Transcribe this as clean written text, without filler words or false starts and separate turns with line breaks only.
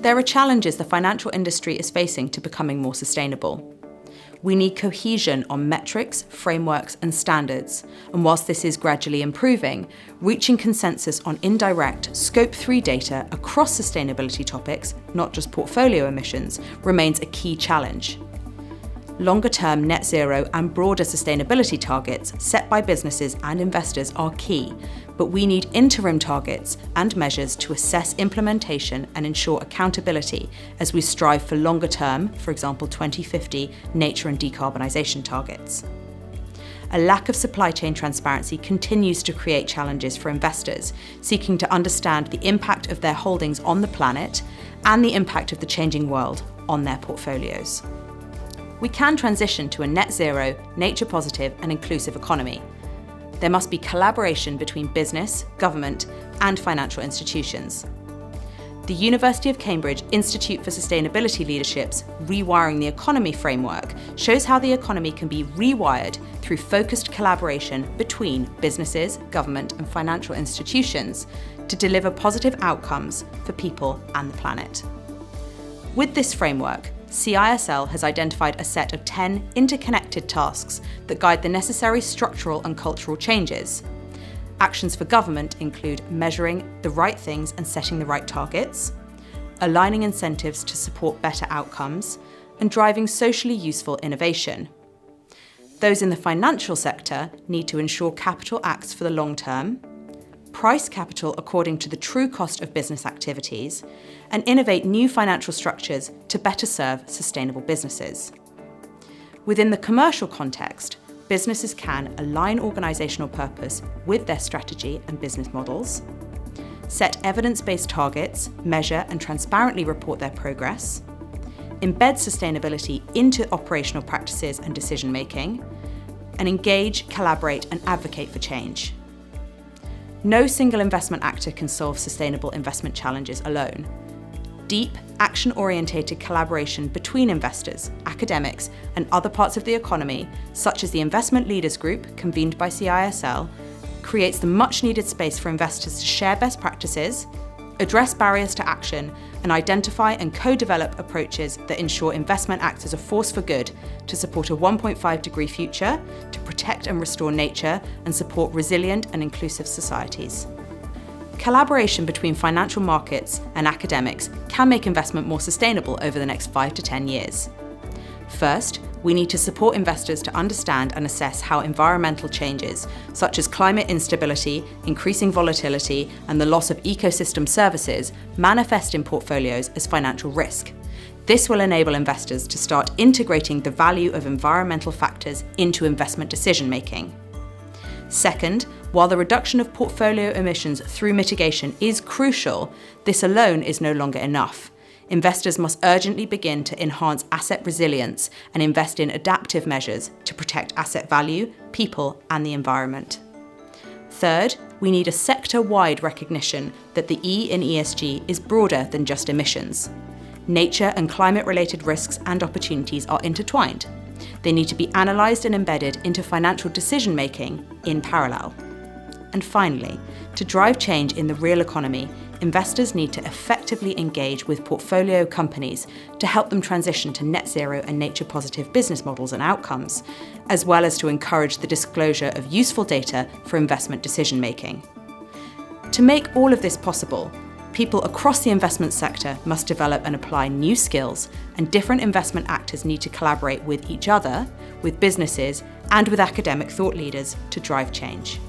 There are challenges the financial industry is facing to becoming more sustainable. We need cohesion on metrics, frameworks, and standards, and whilst this is gradually improving, reaching consensus on indirect Scope 3 data across sustainability topics, not just portfolio emissions, remains a key challenge. Longer-term net zero and broader sustainability targets set by businesses and investors are key, but we need interim targets and measures to assess implementation and ensure accountability as we strive for longer-term, for example 2050, nature and decarbonisation targets. A lack of supply chain transparency continues to create challenges for investors seeking to understand the impact of their holdings on the planet and the impact of the changing world on their portfolios. We can transition to a net zero, nature positive and inclusive economy. There must be collaboration between business, government and financial institutions. The University of Cambridge Institute for Sustainability Leadership's Rewiring the Economy framework shows how the economy can be rewired through focused collaboration between businesses, government and financial institutions to deliver positive outcomes for people and the planet. With this framework, CISL has identified a set of 10 interconnected tasks that guide the necessary structural and cultural changes. Actions for government include measuring the right things and setting the right targets, aligning incentives to support better outcomes, and driving socially useful innovation. Those in the financial sector need to ensure capital acts for the long term, price capital according to the true cost of business activities, and innovate new financial structures to better serve sustainable businesses. Within the commercial context, businesses can align organisational purpose with their strategy and business models, set evidence-based targets, measure and transparently report their progress, embed sustainability into operational practices and decision-making, and engage, collaborate and advocate for change. No single investment actor can solve sustainable investment challenges alone. Deep, action-orientated collaboration between investors, academics, and other parts of the economy, such as the Investment Leaders Group, convened by CISL, creates the much-needed space for investors to share best practices, address barriers to action, and identify and co-develop approaches that ensure investment acts as a force for good to support a 1.5-degree future, to protect and restore nature, and support resilient and inclusive societies. Collaboration between financial markets and academics can make investment more sustainable over the next 5 to 10 years. First, we need to support investors to understand and assess how environmental changes, such as climate instability, increasing volatility, and the loss of ecosystem services, manifest in portfolios as financial risk. This will enable investors to start integrating the value of environmental factors into investment decision-making. Second, while the reduction of portfolio emissions through mitigation is crucial, this alone is no longer enough. Investors must urgently begin to enhance asset resilience and invest in adaptive measures to protect asset value, people, and the environment. Third, we need a sector-wide recognition that the E in ESG is broader than just emissions. Nature and climate-related risks and opportunities are intertwined. They need to be analysed and embedded into financial decision-making in parallel. And finally, to drive change in the real economy, investors need to effectively engage with portfolio companies to help them transition to net zero and nature positive business models and outcomes, as well as to encourage the disclosure of useful data for investment decision making. To make all of this possible, people across the investment sector must develop and apply new skills, and different investment actors need to collaborate with each other, with businesses, and with academic thought leaders to drive change.